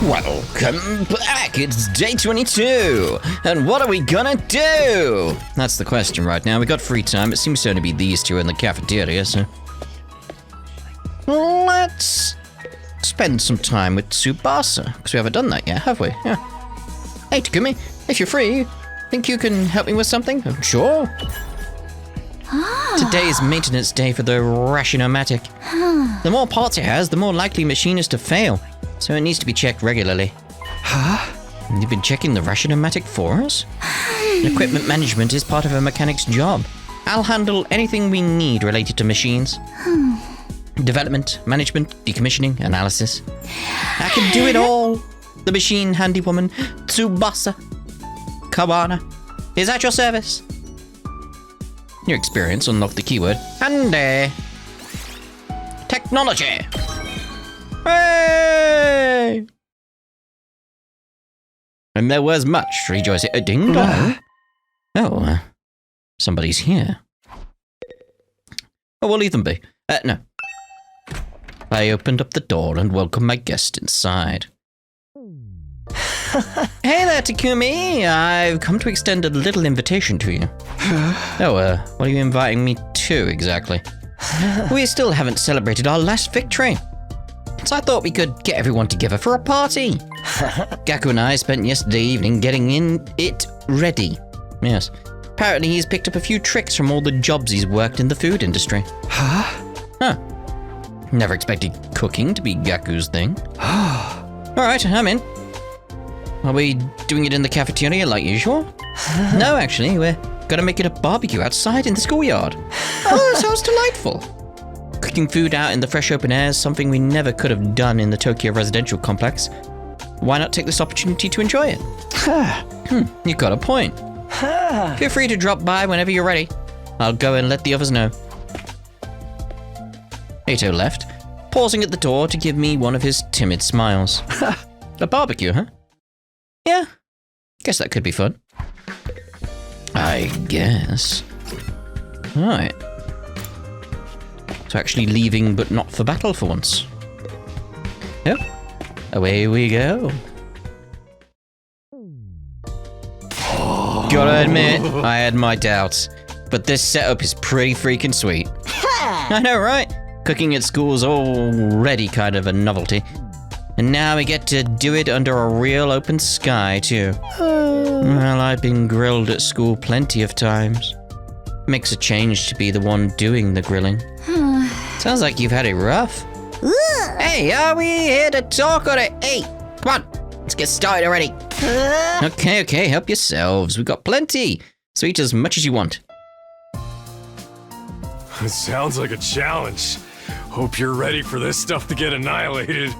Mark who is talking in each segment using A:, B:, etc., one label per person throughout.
A: Welcome back, it's day 22, and what are we gonna do? That's the question right now. We got free time, it seems to only be these two in the cafeteria, so... Let's spend some time with Tsubasa, because we haven't done that yet, have we? Yeah. Hey Takumi, if you're free, think you can help me with something? Sure. Today's maintenance day for the Rashinomatic. The more parts it has, the more likely machine is to fail. So it needs to be checked regularly.
B: Huh?
A: You've been checking the Rashinomatic for us? Equipment management is part of a mechanic's job. I'll handle anything we need related to machines. Development, management, decommissioning, analysis. I can do it all. The machine handywoman, Tsubasa Kawana, is at your service. Your experience unlocked the keyword handy. Technology. Hooray! And there was much rejoicing. Ding dong. Oh, somebody's here. Oh, we'll leave them be. No. I opened up the door and welcomed my guest inside. Hey there, Takumi. I've come to extend a little invitation to you. Oh, what are you inviting me to exactly? We still haven't celebrated our last victory. So I thought we could get everyone together for a party. Gaku and I spent yesterday evening getting it ready. Yes. Apparently he's picked up a few tricks from all the jobs he's worked in the food industry. Huh. Never expected cooking to be Gaku's thing. Alright, I'm in. Are we doing it in the cafeteria like usual? No, actually, we're gonna make it a barbecue outside in the schoolyard. Oh, that sounds delightful. Cooking food out in the fresh open air is something we never could have done in the Tokyo residential complex. Why not take this opportunity to enjoy it? You've got a point. Feel free to drop by whenever you're ready. I'll go and let the others know. Eito left, pausing at the door to give me one of his timid smiles. A barbecue, huh? Yeah, guess that could be fun. I guess. Alright. So actually leaving, but not for battle for once. Yep. Away we go. Gotta admit, I had my doubts, but this setup is pretty freaking sweet. I know, right? Cooking at school's already kind of a novelty. And now we get to do it under a real open sky, too. Well, I've been grilled at school plenty of times. Makes a change to be the one doing the grilling. Sounds like you've had it rough. Hey, are we here to talk or to eat? Come on, let's get started already. Okay, help yourselves. We've got plenty. So eat as much as you want.
C: It sounds like a challenge. Hope you're ready for this stuff to get annihilated.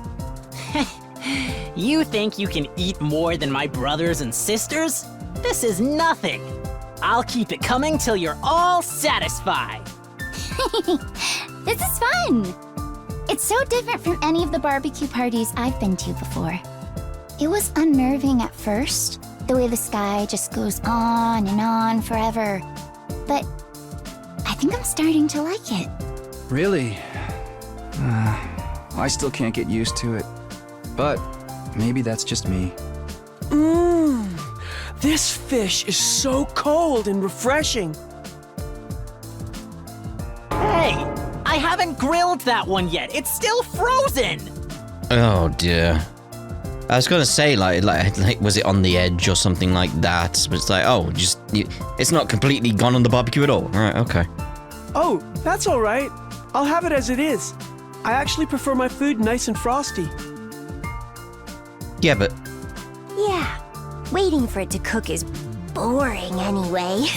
D: You think you can eat more than my brothers and sisters? This is nothing. I'll keep it coming till you're all satisfied.
E: This is fun. It's so different from any of the barbecue parties I've been to before. It was unnerving at first, the way the sky just goes on and on forever. But I think I'm starting to like it.
B: Really? I still can't get used to it. But maybe that's just me.
F: This fish is so cold and refreshing.
D: Hey, I haven't grilled that one yet. It's still frozen.
A: Oh dear. I was gonna say like was it on the edge or something like that? But it's like, oh, it's not completely gone on the barbecue at all. All right, okay.
F: Oh, that's all right. I'll have it as it is. I actually prefer my food nice and frosty.
A: Yeah, but
E: Yeah, waiting for it to cook is boring anyway.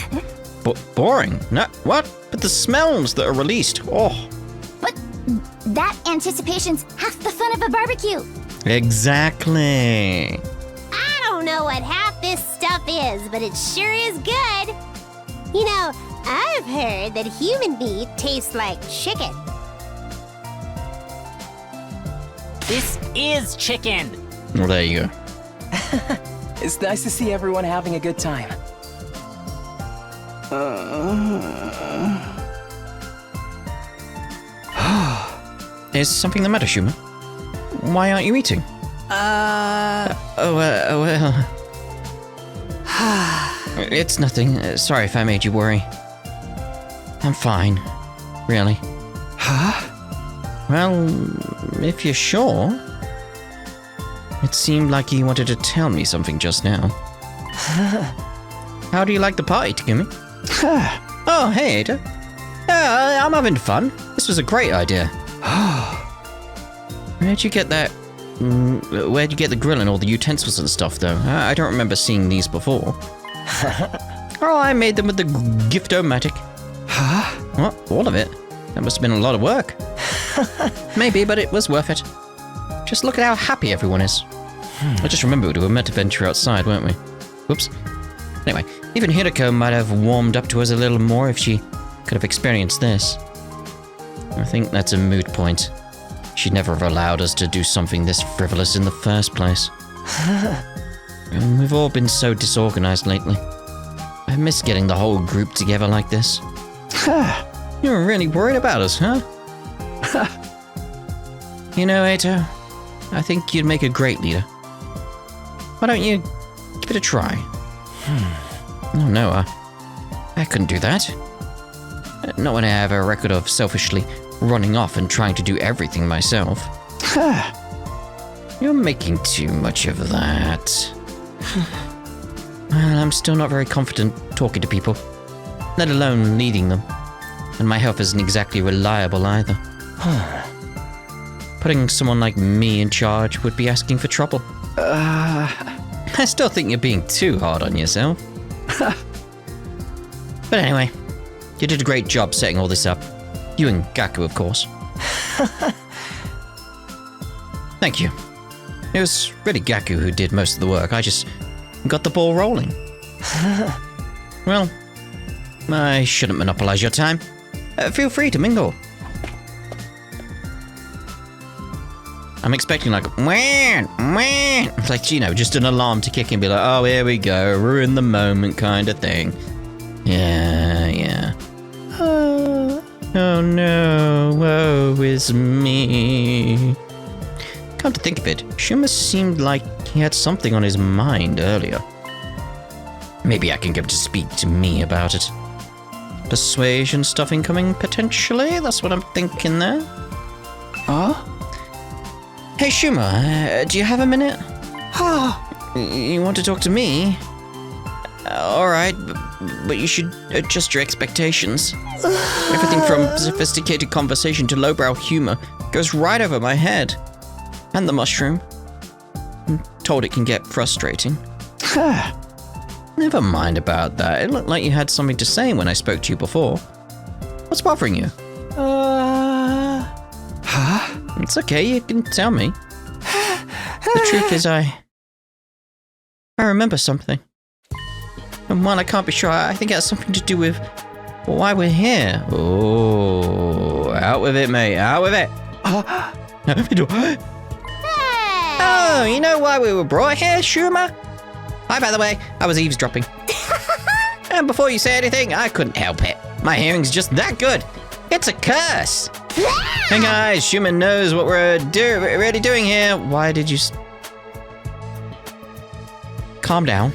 A: boring. No, what? But the smells that are released. Oh.
E: But that anticipation's half the fun of a barbecue.
A: Exactly.
G: I don't know what half this stuff is, but it sure is good. You know, I've heard that human meat tastes like chicken.
D: This is chicken.
A: Well, there you go.
H: It's nice to see everyone having a good time.
A: Is something the matter, Shuma? Why aren't you eating? Well. It's nothing. Sorry if I made you worry. I'm fine. Really.
B: Huh?
A: Well, if you're sure. It seemed like you wanted to tell me something just now. How do you like the party, Takumi? Oh, hey, Ada. Yeah, I'm having fun. This was a great idea. Where'd you get that? Where'd you get the grill and all the utensils and stuff, though? I don't remember seeing these before. Oh, I made them with the Gift-O-Matic.
B: Huh?
A: What? All of it? That must have been a lot of work. Maybe, but it was worth it. Just look at how happy everyone is. I just remembered we were meant to venture outside, weren't we? Whoops. Anyway, even Hiroko might have warmed up to us a little more if she could have experienced this. I think that's a moot point. She'd never have allowed us to do something this frivolous in the first place. And we've all been so disorganized lately. I miss getting the whole group together like this. You were really worried about us, huh? You know, Eito, I think you'd make a great leader. Why don't you give it a try? Oh no, I couldn't do that. Not when I have a record of selfishly running off and trying to do everything myself. You're making too much of that. Well, I'm still not very confident talking to people, let alone leading them. And my health isn't exactly reliable either. Putting someone like me in charge would be asking for trouble. I still think you're being too hard on yourself. But anyway, you did a great job setting all this up. You and Gaku, of course. Thank you. It was really Gaku who did most of the work. I just got the ball rolling. Well, I shouldn't monopolize your time. Feel free to mingle. I'm expecting like, like, you know, just an alarm to kick and be like, oh, here we go, ruin the moment kind of thing. Yeah. Oh no, woe is me. Come to think of it, Shuma seemed like he had something on his mind earlier. Maybe I can get him to speak to me about it. Persuasion stuff incoming, potentially? That's what I'm thinking there.
B: Huh?
A: Hey, Shuma, do you have a minute? You want to talk to me? Alright, but you should adjust your expectations. Everything from sophisticated conversation to lowbrow humor goes right over my head. And the mushroom. I'm told it can get frustrating. Never mind about that. It looked like you had something to say when I spoke to you before. What's bothering you?
B: Huh?
A: It's okay, you can tell me. The truth is I remember something. And while I can't be sure, I think it has something to do with why we're here. Oh, out with it, mate. Out with it. Oh, you know why we were brought here, Shuma? Hi, by the way. I was eavesdropping. And before you say anything, I couldn't help it. My hearing's just that good. It's a curse. Hey guys, Shuma knows what we're really doing here. Why did you... Calm down.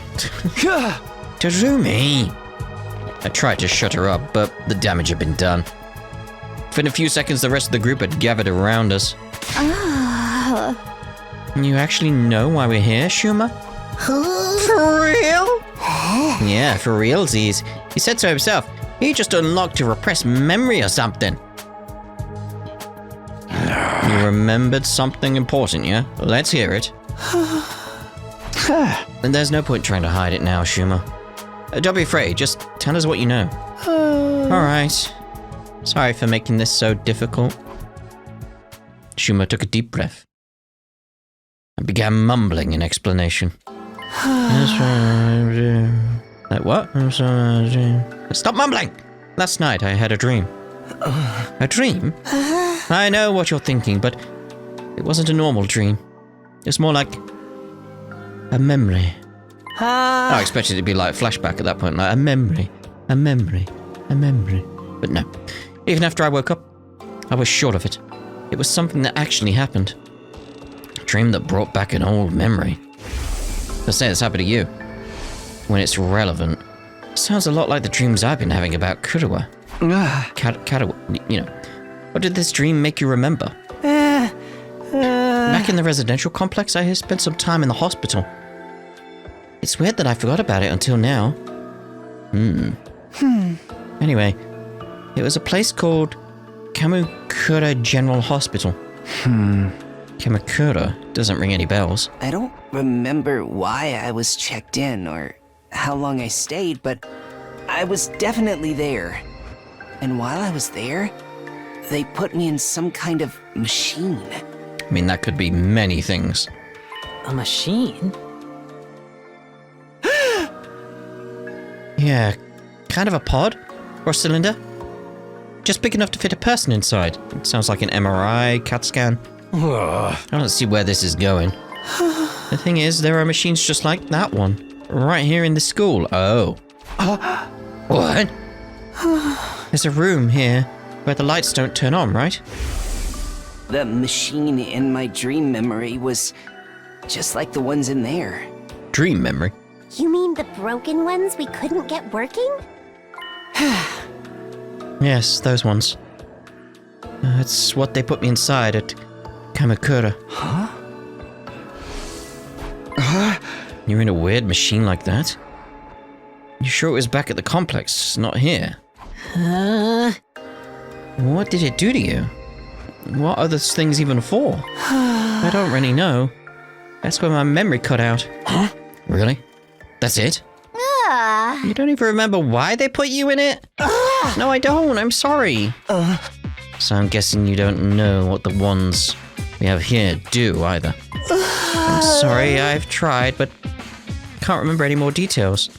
A: Tazumi. I tried to shut her up, but the damage had been done. Within a few seconds, the rest of the group had gathered around us. You actually know why we're here, Shuma? For real? Yeah, for realsies. He said so himself. He just unlocked a repressed memory or something. You remembered something important, yeah? Let's hear it. And there's no point trying to hide it now, Shuma. Don't be afraid, just tell us what you know. Alright. Sorry for making this so difficult. Shuma took a deep breath and began mumbling an explanation. Like what? Stop mumbling! Last night I had a dream. A dream? I know what you're thinking, but it wasn't a normal dream. It's more like a memory. I expected it to be like a flashback at that point, like a memory. But no. Even after I woke up, I was sure of it. It was something that actually happened. dream that brought back an old memory. Let's say it's happened to you. When it's relevant. Sounds a lot like the dreams I've been having about Kuruwa. Katawa, you know. What did this dream make you remember? Back in the residential complex, I spent some time in the hospital. It's weird that I forgot about it until now. Anyway, it was a place called Kamakura General Hospital. Kamakura doesn't ring any bells.
H: I don't remember why I was checked in or how long I stayed, but I was definitely there. And while I was there, they put me in some kind of machine.
A: I mean, that could be many things.
D: A machine?
A: Yeah, kind of a pod or a cylinder. Just big enough to fit a person inside. It sounds like an MRI, CAT scan. I don't see where this is going. The thing is, there are machines just like that one, right here in the school. Oh. What? There's a room here where the lights don't turn on, right?
H: The machine in my dream memory was just like the ones in there.
A: Dream memory?
G: You mean the broken ones we couldn't get working?
A: Yes, those ones. It's what they put me inside at Kamakura. You're in a weird machine like that? You sure it was back at the complex, not here? What did it do to you? What are those things even for? I don't really know. That's where my memory cut out. Really? That's it? You don't even remember why they put you in it? No, I don't. I'm sorry. So I'm guessing you don't know what the ones we have here do either. I'm sorry, I've tried, but can't remember any more details.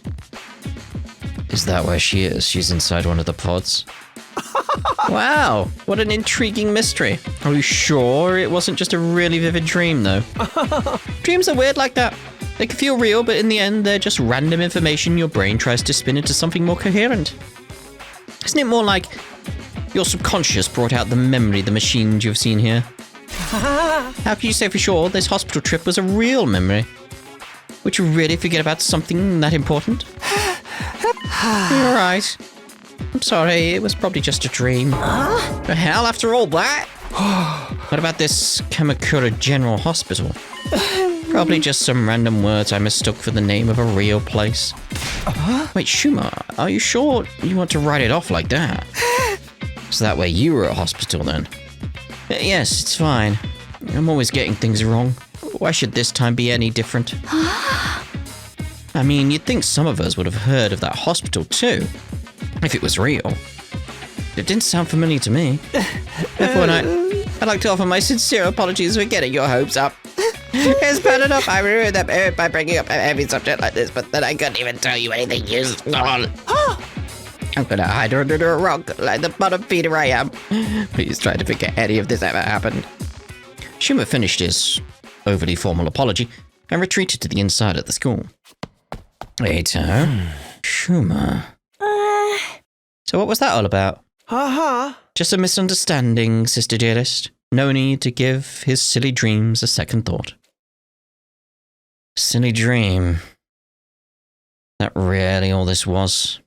A: Is that where she is? She's inside one of the pods. Wow, what an intriguing mystery. Are you sure it wasn't just a really vivid dream, though? Dreams are weird like that. They can feel real, but in the end, they're just random information your brain tries to spin into something more coherent. Isn't it more like your subconscious brought out the memory of the machines you've seen here? How can you say for sure this hospital trip was a real memory? Would you really forget about something that important? You're right. I'm sorry, it was probably just a dream. The hell, after all that? What about this Kamakura General Hospital? Probably just some random words I mistook for the name of a real place. Wait, Shuma, are you sure you want to write it off like that? So that way you were at a hospital then? Yes, it's fine. I'm always getting things wrong. Why should this time be any different? I mean, you'd think some of us would have heard of that hospital too, if it was real. It didn't sound familiar to me. Therefore, I'd like to offer my sincere apologies for getting your hopes up. It's bad enough I ruined them by bringing up a heavy subject like this, but then I couldn't even tell you anything useful. I'm gonna hide under a rock like the bottom feeder I am. Please try to forget any of this ever happened. Shuma finished his overly formal apology and retreated to the inside of the school. Later, Shuma. So what was that all about? Just a misunderstanding, sister dearest. No need to give his silly dreams a second thought. Silly dream. That really all this was?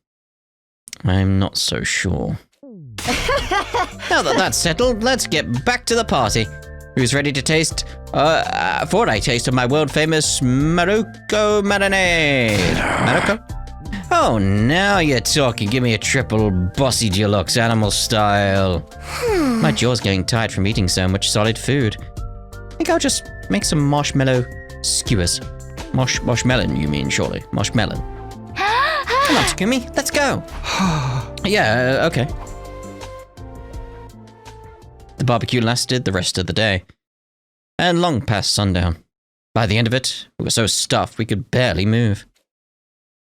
A: I'm not so sure. Now that that's settled, let's get back to the party. Who's ready to taste, for a taste of my world-famous Marocco marinade? Marocco? Oh, now you're talking. Give me a triple bossy deluxe animal style. My jaw's getting tired from eating so much solid food. I think I'll just make some marshmallow skewers. Marshmelon, you mean, surely. Marshmelon. Come on, Takumi, let's go. Yeah, okay. The barbecue lasted the rest of the day, and long past sundown. By the end of it, we were so stuffed we could barely move.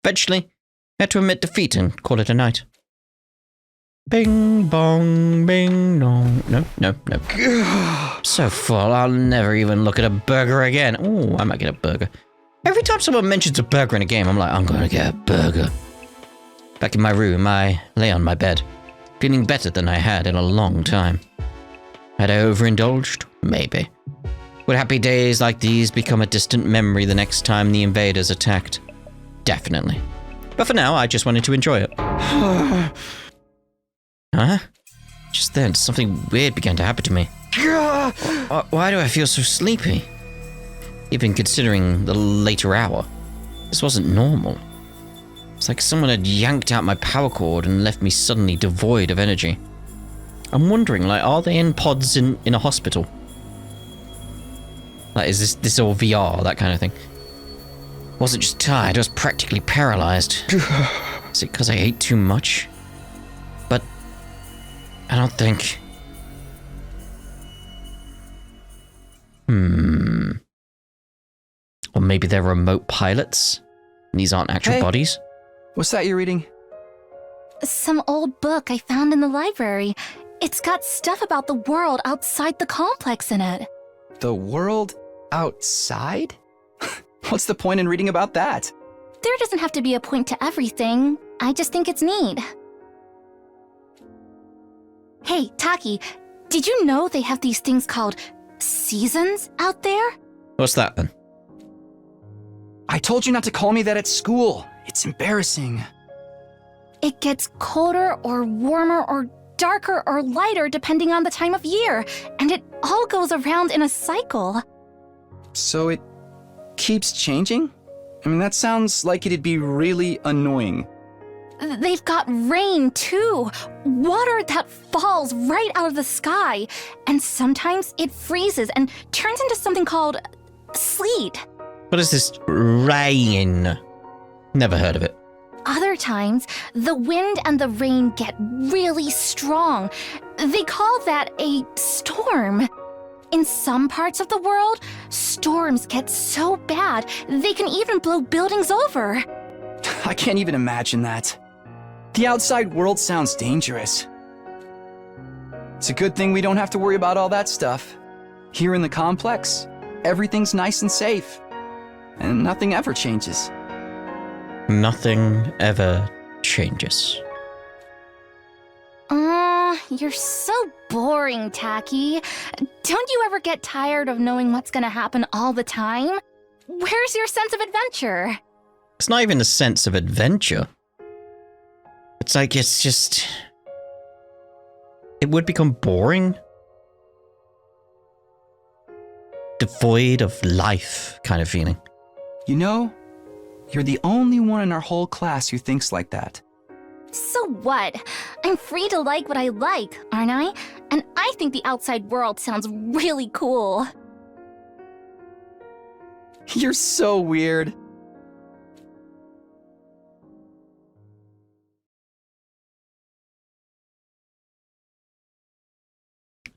A: Eventually, we had to admit defeat and call it a night. Bing bong, bing dong. No. So full, I'll never even look at a burger again. Oh, I might get a burger. Every time someone mentions a burger in a game, I'm like, I'm gonna get a burger. Back in my room, I lay on my bed, feeling better than I had in a long time. Had I overindulged? Maybe. Would happy days like these become a distant memory the next time the invaders attacked? Definitely. But for now, I just wanted to enjoy it. Huh? Just then, something weird began to happen to me. Why do I feel so sleepy? Even considering the later hour. This wasn't normal. It's like someone had yanked out my power cord and left me suddenly devoid of energy. I'm wondering, like, are they in pods in a hospital? Like, is this all VR, that kind of thing? Wasn't just tired, I was practically paralyzed. Is it because I ate too much? But I don't think... Or maybe they're remote pilots? And these aren't actual bodies?
B: What's that you're reading?
E: Some old book I found in the library. It's got stuff about the world outside the complex in it.
B: The world outside? What's the point in reading about that?
E: There doesn't have to be a point to everything. I just think it's neat. Hey, Taki, did you know they have these things called seasons out there?
A: What's that then?
B: I told you not to call me that at school. It's embarrassing.
E: It gets colder or warmer or darker or lighter depending on the time of year, and it all goes around in a cycle.
B: So it keeps changing? I mean, that sounds like it'd be really annoying.
E: They've got rain, too. Water that falls right out of the sky. And sometimes it freezes and turns into something called sleet.
A: What is this rain? Never heard of it.
E: Other times, the wind and the rain get really strong. They call that a storm. In some parts of the world, storms get so bad, they can even blow buildings over.
B: I can't even imagine that. The outside world sounds dangerous. It's a good thing we don't have to worry about all that stuff. Here in the complex, everything's nice and safe. And nothing ever changes.
A: Nothing ever changes.
E: You're so boring, Taki. Don't you ever get tired of knowing what's gonna happen all the time? Where's your sense of adventure?
A: It's not even a sense of adventure. It's like it's just... It would become boring. Devoid of life kind of feeling.
B: You know, you're the only one in our whole class who thinks like that.
E: So what? I'm free to like what I like, aren't I? And I think the outside world sounds really cool.
B: You're so weird.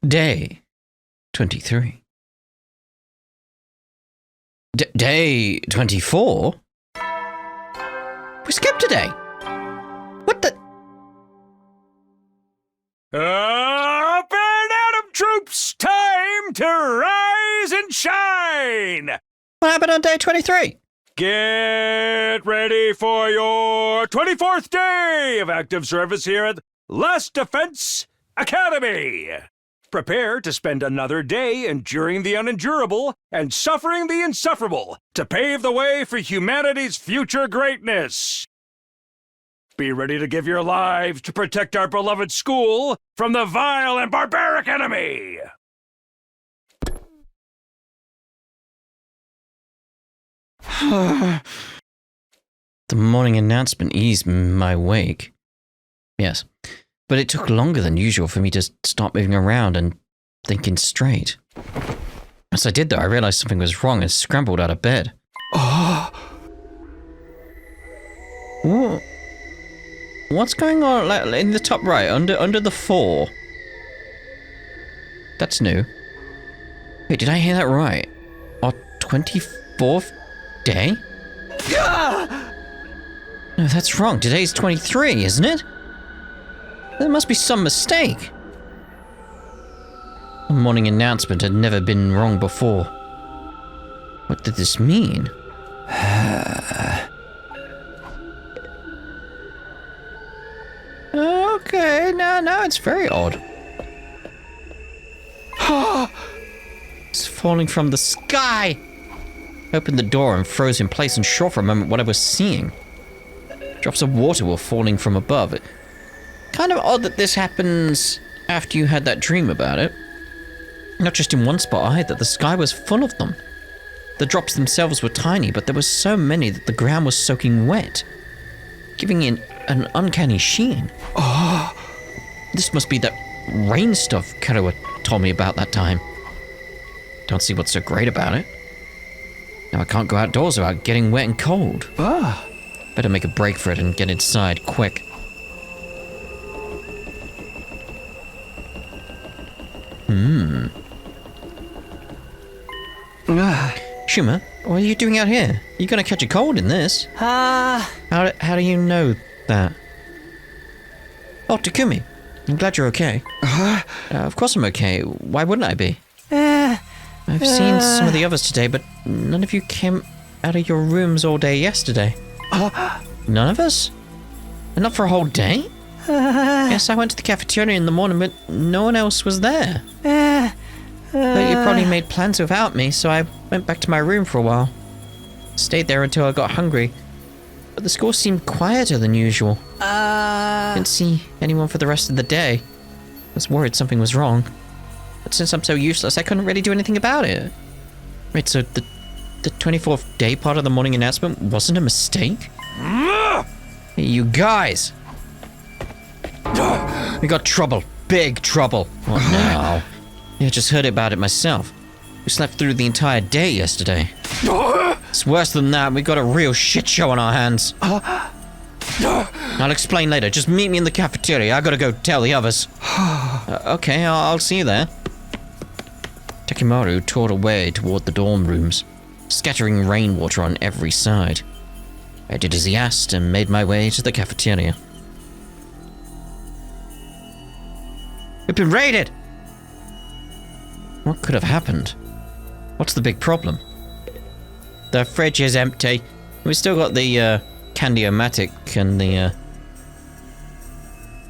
A: Day 23. Day 24? We skipped a day. What the?
C: Up and Atom troops, time to rise and shine!
A: What happened on day 23?
C: Get ready for your 24th day of active service here at Last Defense Academy. Prepare to spend another day enduring the unendurable and suffering the insufferable to pave the way for humanity's future greatness. Be ready to give your lives to protect our beloved school from the vile and barbaric enemy!
A: The morning announcement eased my wake. Yes, but it took longer than usual for me to start moving around and thinking straight. As I did though, I realized something was wrong and scrambled out of bed. What? What's going on like, in the top right, under the 4? That's new. Wait, did I hear that right? Our 24th day? No, that's wrong. Today's 23, isn't it? There must be some mistake. The morning announcement had never been wrong before. What did this mean? Okay, no, it's very odd. It's falling from the sky. I opened the door and froze in place, unsure for a moment what I was seeing. Drops of water were falling from above. Kind of odd that this happens after you had that dream about it. Not just in one spot either, the sky was full of them. The drops themselves were tiny, but there were so many that the ground was soaking wet, giving it an uncanny sheen.
F: Oh.
A: This must be that rain stuff Karawa told me about that time. Don't see what's so great about it. Now I can't go outdoors without getting wet and cold.
F: Ah.
A: Better make a break for it and get inside quick. Shuma, what are you doing out here? You're gonna catch a cold in this. How do you know that? Oh, Takumi, I'm glad you're okay. Of course I'm okay. Why wouldn't I be? I've seen some of the others today, but none of you came out of your rooms all day yesterday. None of us? And not for a whole day? Yes, I went to the cafeteria in the morning, but no one else was there. But you probably made plans without me, so I went back to my room for a while. Stayed there until I got hungry. But the school seemed quieter than usual. Didn't see anyone for the rest of the day. I was worried something was wrong. But since I'm so useless, I couldn't really do anything about it. Wait, so the 24th day part of the morning announcement wasn't a mistake? Hey, you guys! We got trouble. Big trouble. What now? Yeah, I just heard about it myself. We slept through the entire day yesterday. It's worse than that. We got a real shit show on our hands. I'll explain later. Just meet me in the cafeteria. I gotta go tell the others. Okay, I'll see you there. Takimaru tore away toward the dorm rooms, scattering rainwater on every side. I did as he asked and made my way to the cafeteria. We've been raided! What could have happened? What's the big problem? The fridge is empty. We still got the Candy-O-Matic and the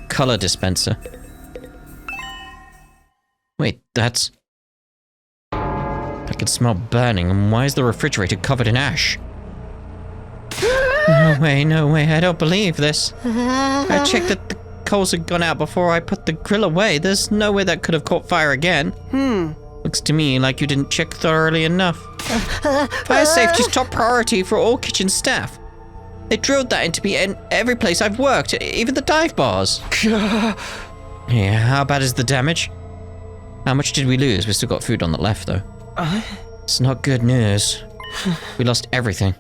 A: color dispenser. Wait, that's... I can smell burning, and why is the refrigerator covered in ash? No way, I don't believe this. I checked that the coals had gone out before I put the grill away. There's no way that could have caught fire again. Looks to me like you didn't check thoroughly enough. Fire safety is top priority for all kitchen staff. They drilled that into me in every place I've worked, even the dive bars. Yeah, how bad is the damage? How much did we lose? We still got food on the left, though. It's not good news. We lost everything.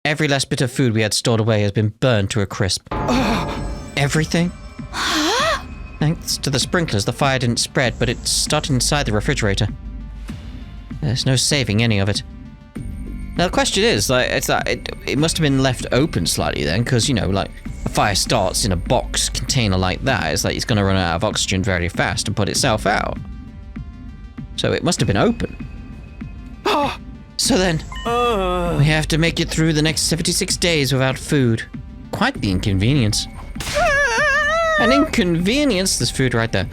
A: Every last bit of food we had stored away has been burned to a crisp. Everything? Thanks to the sprinklers, the fire didn't spread, but it started inside the refrigerator. There's no saving any of it. Now the question is, it must have been left open slightly then, because, you know, like, a fire starts in a box container like that. It's like it's going to run out of oxygen very fast and put itself out. So it must have been open. So then, we have to make it through the next 76 days without food. Quite the inconvenience. An inconvenience, there's food right there.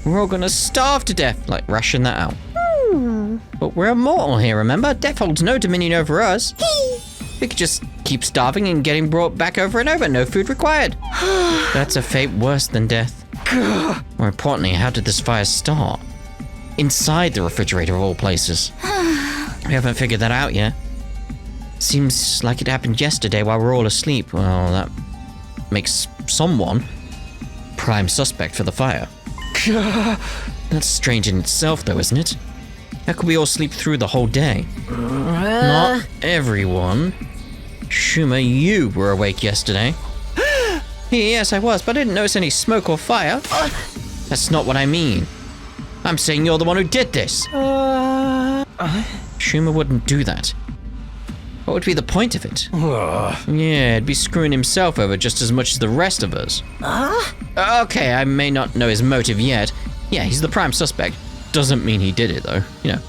A: We're all gonna starve to death, like ration that out. But we're immortal here, remember? Death holds no dominion over us. We could just keep starving and getting brought back over and over, no food required. That's a fate worse than death. More importantly, how did this fire start? Inside the refrigerator of all places. We haven't figured that out yet. Seems like it happened yesterday while we're all asleep. Well, that makes someone prime suspect for the fire. That's strange in itself, though, isn't it? How could we all sleep through the whole day? Not everyone. Shuma, you were awake yesterday. Yes, I was, but I didn't notice any smoke or fire. That's not what I mean. I'm saying you're the one who did this. Shuma wouldn't do that. What would be the point of it? Yeah, he'd be screwing himself over just as much as the rest of us. Okay, I may not know his motive yet. Yeah, he's the prime suspect. Doesn't mean he did it, though, you know.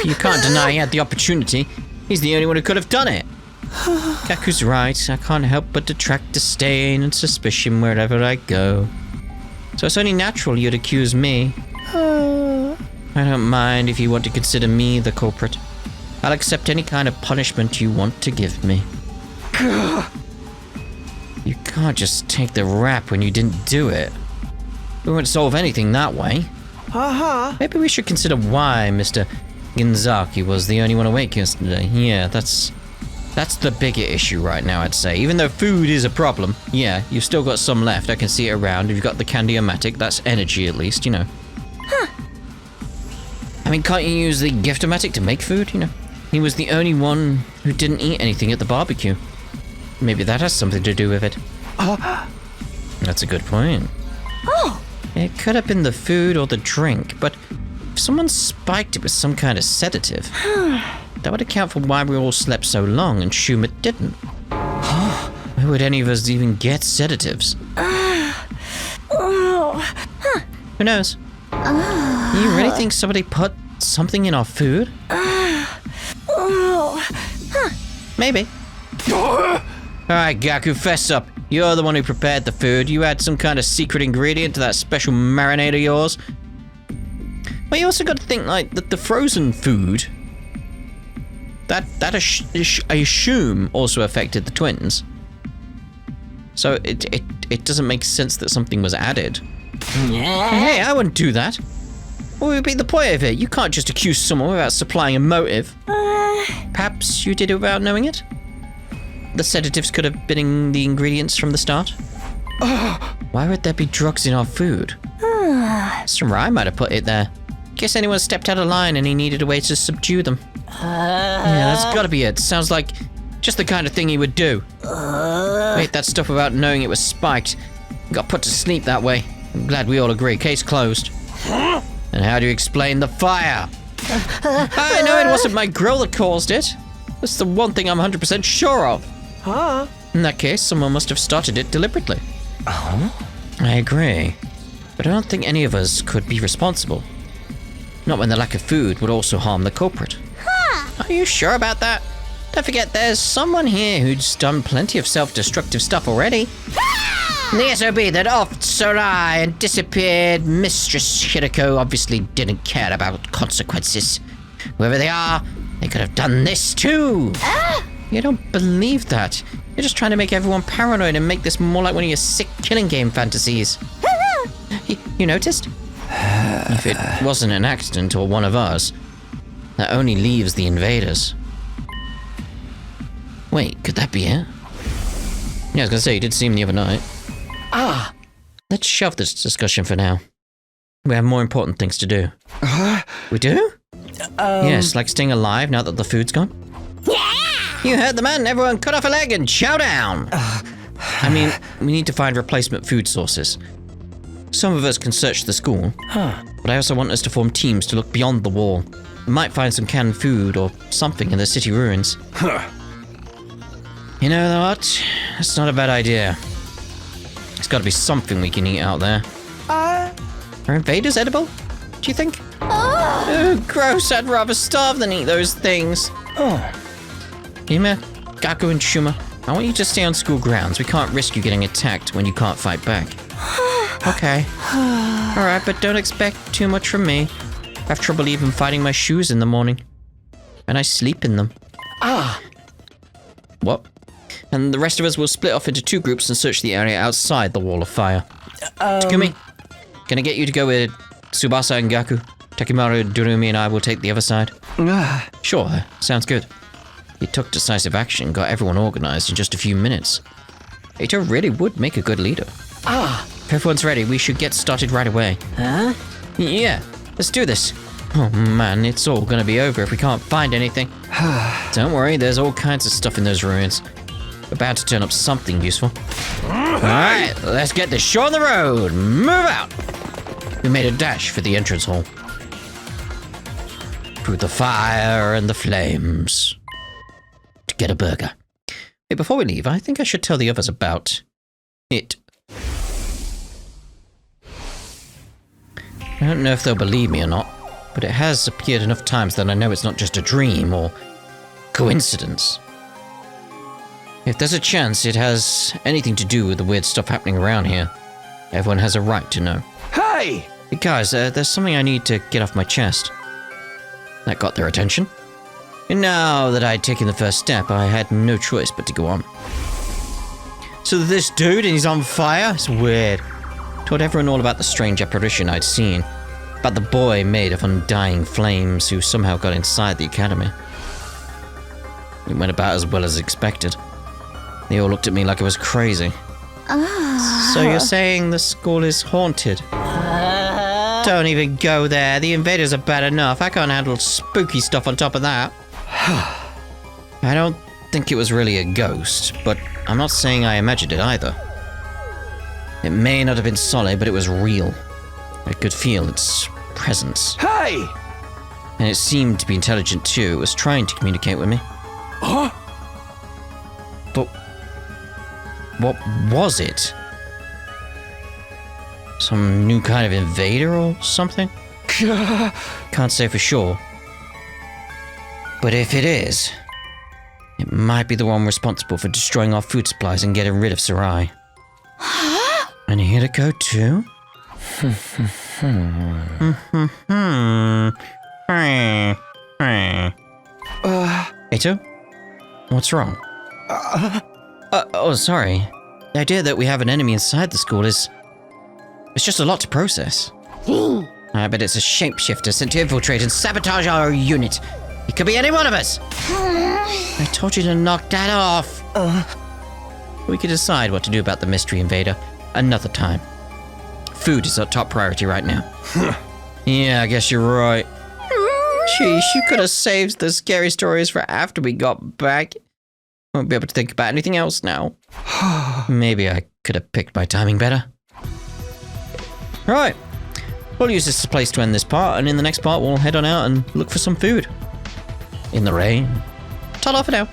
A: You can't deny he had the opportunity. He's the only one who could have done it. Kaku's right. I can't help but detract disdain and suspicion wherever I go. So it's only natural you'd accuse me. I don't mind if you want to consider me the culprit. I'll accept any kind of punishment you want to give me. You can't just take the rap when you didn't do it. We won't solve anything that way. Maybe we should consider why Mr. Ginzaki was the only one awake yesterday. Yeah, that's the bigger issue right now, I'd say. Even though food is a problem, yeah, you've still got some left. I can see it around. You've got the Candy-O-Matic. That's energy, at least, you know. I mean, can't you use the Gift-O-Matic to make food, you know? He was the only one who didn't eat anything at the barbecue. Maybe that has something to do with it. That's a good point. It could have been the food or the drink, but if someone spiked it with some kind of sedative, that would account for why we all slept so long and Schumer didn't. Why would any of us even get sedatives? Who knows? You really think somebody put something in our food? Maybe. Alright, Gaku, fess up. You're the one who prepared the food. You had some kind of secret ingredient to that special marinade of yours. But you also got to think, like, that the frozen food... That I assume also affected the twins. So it doesn't make sense that something was added. Hey, I wouldn't do that. What would be the point of it? You can't just accuse someone without supplying a motive. Perhaps you did it without knowing it? The sedatives could have been in the ingredients from the start. Why would there be drugs in our food? Mr. Rai might have put it there. Guess anyone stepped out of line and he needed a way to subdue them. Yeah, that's gotta be it. Sounds like just the kind of thing he would do. Wait, that stuff about knowing it was spiked. Got put to sleep that way. I'm glad we all agree. Case closed. And how do you explain the fire? I know it wasn't my grill that caused it. That's the one thing I'm 100% sure of. In that case, someone must have started it deliberately. I agree. But I don't think any of us could be responsible. Not when the lack of food would also harm the culprit. Are you sure about that? Don't forget, there's someone here who's done plenty of self-destructive stuff already. The SOB that offed Sorai and disappeared Mistress Hiroko obviously didn't care about consequences. Whoever they are, they could have done this too. You don't believe that. You're just trying to make everyone paranoid and make this more like one of your sick killing game fantasies. You noticed? If it wasn't an accident or one of us, that only leaves the invaders. Wait, could that be it? Yeah, I was gonna say, you did see him the other night. Let's shove this discussion for now. We have more important things to do. We do? Yes, like staying alive now that the food's gone. You heard the man, everyone cut off a leg and chow down! I mean, we need to find replacement food sources. Some of us can search the school, but I also want us to form teams to look beyond the wall. We might find some canned food or something in the city ruins. You know what? That's not a bad idea. There's gotta be something we can eat out there. Are invaders edible? Do you think? Oh, gross, I'd rather starve than eat those things. Hime, Gaku, and Shuma, I want you to stay on school grounds. We can't risk you getting attacked when you can't fight back. Okay. Alright, but don't expect too much from me. I have trouble even finding my shoes in the morning. And I sleep in them. What? And the rest of us will split off into two groups and search the area outside the wall of fire. Takumi, can I get you to go with Tsubasa and Gaku? Takimaru, Durumi, and I will take the other side. Sure, sounds good. He took decisive action, got everyone organized in just a few minutes. Ito really would make a good leader. If everyone's ready, we should get started right away. Yeah, let's do this. Oh man, it's all gonna be over if we can't find anything. Don't worry, there's all kinds of stuff in those ruins. We're bound to turn up something useful. Alright, let's get this show on the road. Move out! We made a dash for the entrance hall. Through the fire and the flames. To get a burger. Hey, before we leave, I think I should tell the others about it. I don't know if they'll believe me or not, but it has appeared enough times that I know it's not just a dream or coincidence. If there's a chance it has anything to do with the weird stuff happening around here, everyone has a right to know.
F: Hey!
A: Hey guys, there's something I need to get off my chest. That got their attention. And now that I'd taken the first step, I had no choice but to go on. So this dude, and he's on fire? It's weird. Told everyone all about the strange apparition I'd seen. About the boy made of undying flames who somehow got inside the academy. It went about as well as expected. They all looked at me like I was crazy. So you're saying the school is haunted? Don't even go there. The invaders are bad enough. I can't handle spooky stuff on top of that. I don't think it was really a ghost, but I'm not saying I imagined it either. It may not have been solid, but it was real. I could feel its presence.
B: Hey!
A: And it seemed to be intelligent too. It was trying to communicate with me.
B: Huh?
A: But what was it? Some new kind of invader or something? Can't say for sure. But if it is, it might be the one responsible for destroying our food supplies and getting rid of Sarai. And here to go too? Eto? What's wrong? Oh, sorry. The idea that we have an enemy inside the school is... It's just a lot to process. I bet it's a shapeshifter sent to infiltrate and sabotage our unit. It could be any one of us. I told you to knock that off. We could decide what to do about the mystery invader another time. Food is our top priority right now. Yeah, I guess you're right. Sheesh, you could have saved the scary stories for after we got back. Won't be able to think about anything else now. Maybe I could have picked my timing better. Right. We'll use this as a place to end this part, and in the next part we'll head on out and look for some food. In the rain. Ta-da for now.